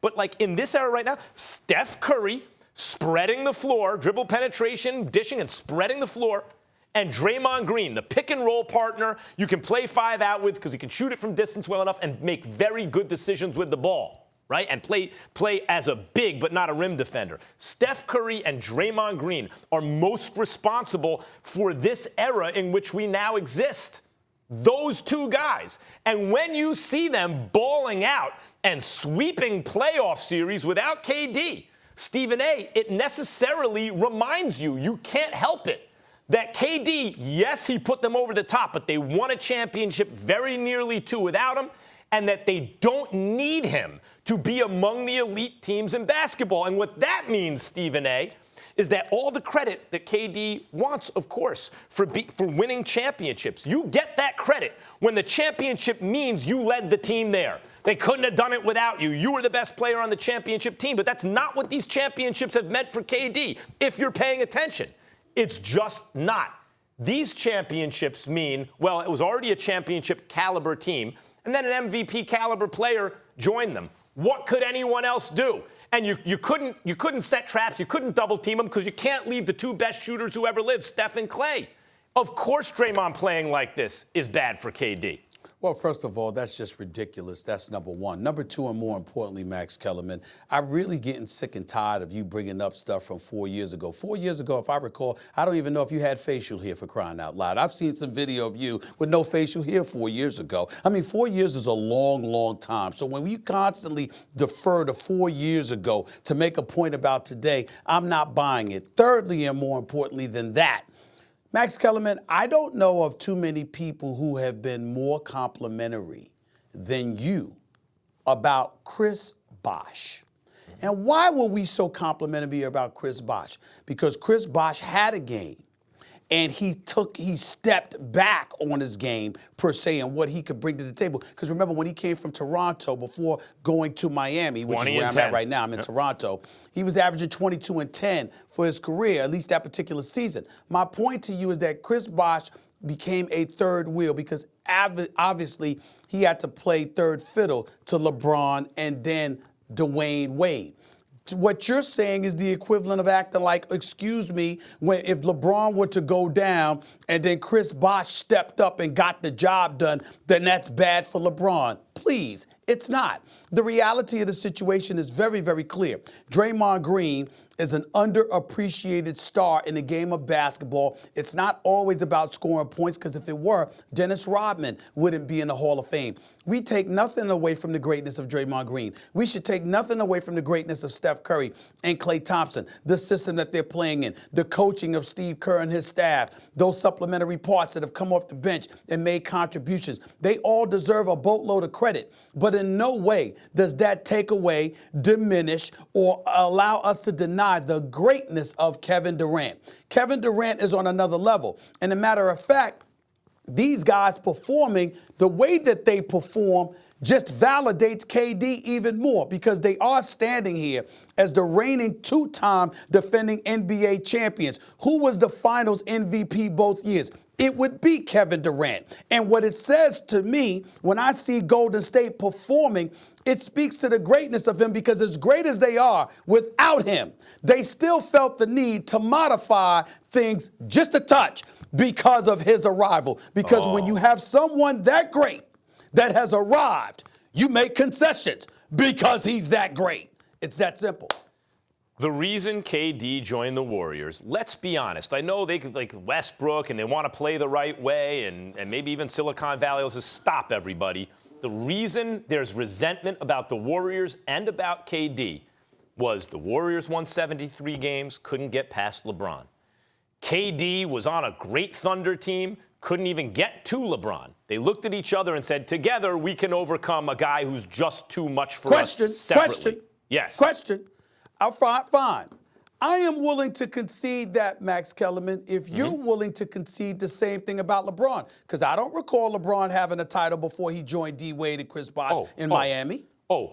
But like in this era right now, Steph Curry spreading the floor, dribble penetration, dishing and spreading the floor, and Draymond Green, the pick and roll partner you can play 5 out with because he can shoot it from distance well enough and make very good decisions with the ball, right? And play as a big but not a rim defender. Steph Curry and Draymond Green are most responsible for this era in which we now exist. Those two guys. And when you see them balling out and sweeping playoff series without KD, Stephen A., it necessarily reminds you, you can't help it, that KD, yes, he put them over the top, but they won a championship, very nearly 2 without him, and that they don't need him to be among the elite teams in basketball. And what that means, Stephen A., is that all the credit that KD wants, of course, for winning championships, you get that credit when the championship means you led the team there. They couldn't have done it without you. You were the best player on the championship team, but that's not what these championships have meant for KD, if you're paying attention. It's just not. These championships mean, well, it was already a championship caliber team, and then an MVP caliber player joined them. What could anyone else do? And you couldn't set traps. You couldn't double team them because you can't leave the 2 best shooters who ever lived, Steph and Clay. Of course, Draymond playing like this is bad for KD. Well, first of all, that's just ridiculous. That's number one. Number two, and more importantly, Max Kellerman, I'm really getting sick and tired of you bringing up stuff from 4 years ago. 4 years ago, if I recall, I don't even know if you had facial hair, for crying out loud. I've seen some video of you with no facial hair 4 years ago. I mean, 4 years is a long, long time. So when we constantly defer to 4 years ago to make a point about today, I'm not buying it. Thirdly, and more importantly than that, Max Kellerman, I don't know of too many people who have been more complimentary than you about Chris Bosh. And why were we so complimentary about Chris Bosh? Because Chris Bosh had a game, and he stepped back on his game, per se, and what he could bring to the table. Because remember, when he came from Toronto before going to Miami, which is where I'm at right now, I'm in Toronto, he was averaging 22 and 10 for his career, at least that particular season. My point to you is that Chris Bosh became a third wheel because obviously he had to play third fiddle to LeBron and then Dwayne Wade. What you're saying is the equivalent of acting like, excuse me, when if LeBron were to go down and then Chris Bosh stepped up and got the job done, then that's bad for LeBron. Please, it's not. The reality of the situation is very, very clear. Draymond Green is an underappreciated star in the game of basketball. It's not always about scoring points, because if it were, Dennis Rodman wouldn't be in the Hall of Fame. We take nothing away from the greatness of Draymond Green. We should take nothing away from the greatness of Steph Curry and Klay Thompson, the system that they're playing in, the coaching of Steve Kerr and his staff, those supplementary parts that have come off the bench and made contributions. They all deserve a boatload of credit, but in no way does that take away, diminish, or allow us to deny the greatness of Kevin Durant. Kevin Durant is on another level. And a matter of fact, these guys performing the way that they perform just validates KD even more, because they are standing here as the reigning 2-time defending NBA champions. Who was the finals MVP both years? It would be Kevin Durant. And what it says to me when I see Golden State performing, it speaks to the greatness of him, because as great as they are, without him, they still felt the need to modify things just a touch because of his arrival. Because when you have someone that great that has arrived, you make concessions because he's that great. It's that simple. The reason KD joined the Warriors, let's be honest, I know they could, like Westbrook, and they want to play the right way, and maybe even Silicon Valley will just stop everybody. The reason there's resentment about the Warriors and about KD was the Warriors won 73 games, couldn't get past LeBron. KD was on a great Thunder team, couldn't even get to LeBron. They looked at each other and said, together we can overcome a guy who's just too much for us separately. Question. Yes. Question. Fine. I am willing to concede that, Max Kellerman, if you're willing to concede the same thing about LeBron. Because I don't recall LeBron having a title before he joined D. Wade and Chris Bosh in Miami.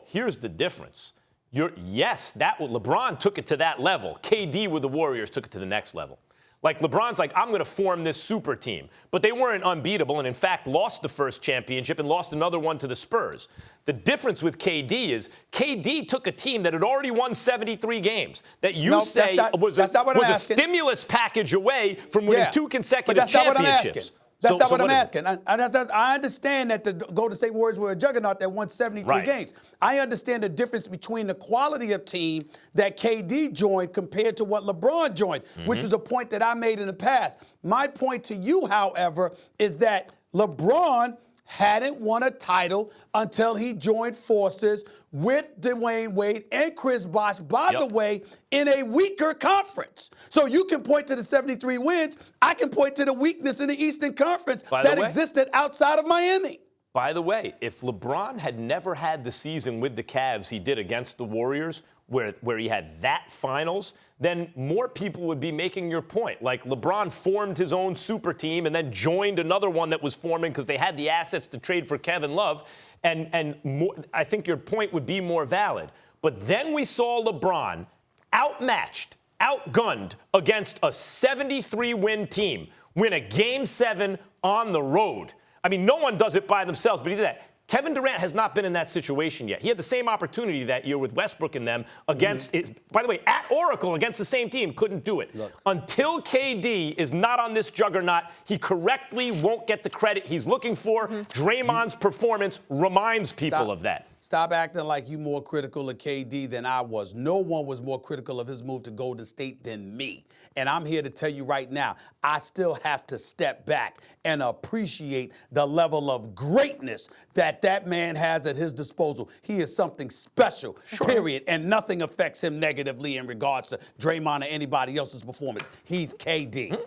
Here's the difference. LeBron took it to that level. KD with the Warriors took it to the next level. Like LeBron's like, I'm going to form this super team. But they weren't unbeatable and, in fact, lost the first championship and lost another one to the Spurs. The difference with KD is KD took a team that had already won 73 games that you say was a stimulus package away from winning 2 consecutive championships. That's not what I'm asking. I understand that the Golden State Warriors were a juggernaut that won 73 games. I understand the difference between the quality of team that KD joined compared to what LeBron joined, which was a point that I made in the past. My point to you, however, is that LeBron hadn't won a title until he joined forces with Dwayne Wade and Chris Bosh, by the way, in a weaker conference. So you can point to the 73 wins. I can point to the weakness in the Eastern Conference that existed outside of Miami. By the way, if LeBron had never had the season with the Cavs he did against the Warriors, where he had that finals, then more people would be making your point. Like LeBron formed his own super team and then joined another one that was forming because they had the assets to trade for Kevin Love. And more, I think your point would be more valid. But then we saw LeBron outmatched, outgunned against a 73-win team, win a Game 7 on the road. I mean, no one does it by themselves, but he did that. Kevin Durant has not been in that situation yet. He had the same opportunity that year with Westbrook and them against, by the way, at Oracle against the same team, couldn't do it. Look. Until KD is not on this juggernaut, he correctly won't get the credit he's looking for. Draymond's performance reminds people of that. Stop acting like you more critical of KD than I was. No one was more critical of his move to Golden State than me. And I'm here to tell you right now, I still have to step back and appreciate the level of greatness that that man has at his disposal. He is something special, period. And nothing affects him negatively in regards to Draymond or anybody else's performance. He's KD.